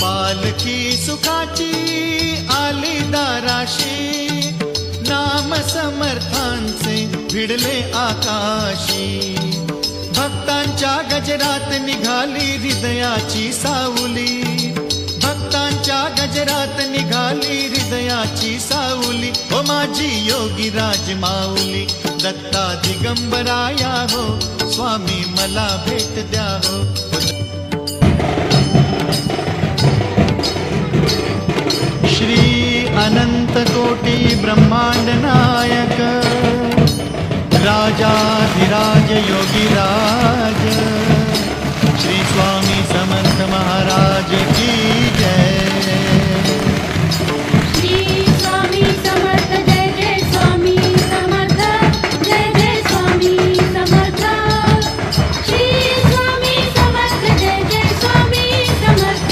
पालखी सुखाची आली दाराशी, नाम समर्थांचे भिडले आकाशी. भक्तांच्या गजरात निघाली हृदयाची सावली, भक्तांच्या गजरात निघाली हृदयाची सावली. ओ माझी योगीराज माऊली, दत्ता दिगंबराया हो, स्वामी मला भेट द्या हो. श्री अनंत कोटी ब्रह्मांड नायक, राजाधिराज योगीराज, श्री स्वामी समर्थ महाराज की जय. श्री स्वामी समर्थ जय जय स्वामी समर्थ, जय जय स्वामी समर्थ. श्री स्वामी समर्थ जय जय स्वामी समर्थ.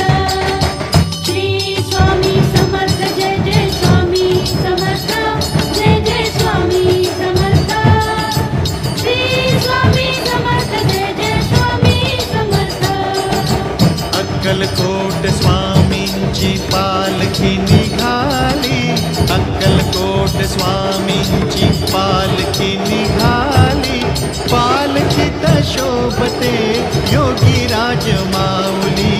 श्री स्वामी समर्थ जय जय स्वामी समर्थ, जय जय स्वामी समर्थ. श्री स्वामी समर्थ जय जय स्वामी समर्थ. अक्कलकोट स्वामींची पालखी निघाली, अक्कलकोट स्वामींची पालखी निघाली. पालखीत शोभते योगीराज माऊली,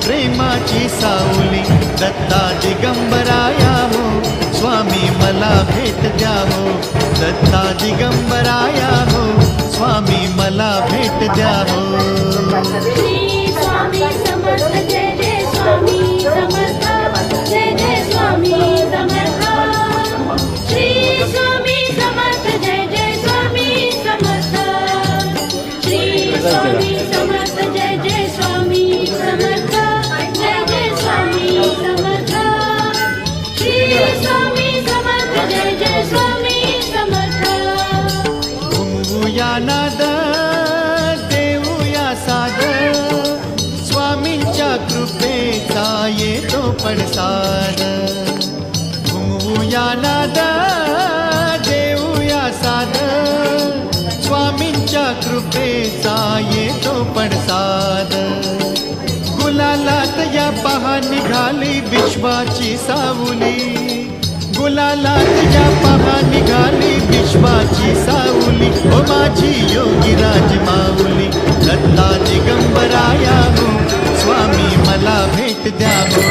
प्रेमाची सावली. दत्ता दिगंबराया हो, स्वामी मला भेट द्या हो. दत्ता दिगंबराया हो, स्वामी मला भेट द्या हो. श्री स्वामी समर्थ जय जय स्वामी समर्थ, जय जय स्वामी समर्थ. श्री स्वामी समर्थ जय जय स्वामी समर्थ. श्री स्वामी समर्थ जय जय स्वामी समर्थ, जय जय स्वामी समर्थ. श्री स्वामी समर्थ जय जय स्वामी समर्थ. घुमवूया नाद, देऊया साद, स्वामींच्या कृपेचा येतो पडसाद. घुमवूया नाद, देऊया साद, स्वामींच्या कृपेचा येतो पडसाद. गुलालात या पहा निघाली विश्वाची सावली, गुलालात या पहा निघाली विश्वाची सावली. ओ माझी योगीराज माऊली, दत्ता दिगंबराया हो, स्वामी मला भेट द्या हो.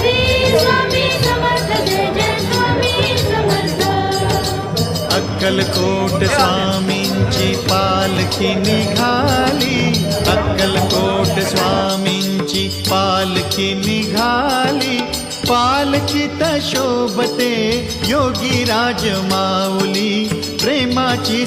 स्वामी समर्थ जय जय स्वामी अक्कलकोट स्वामींची पालखी निघाली, अक्कलकोट स्वामींची पालखी निघाली. पालखीत शोभते योगी राज माऊली, प्रेमाची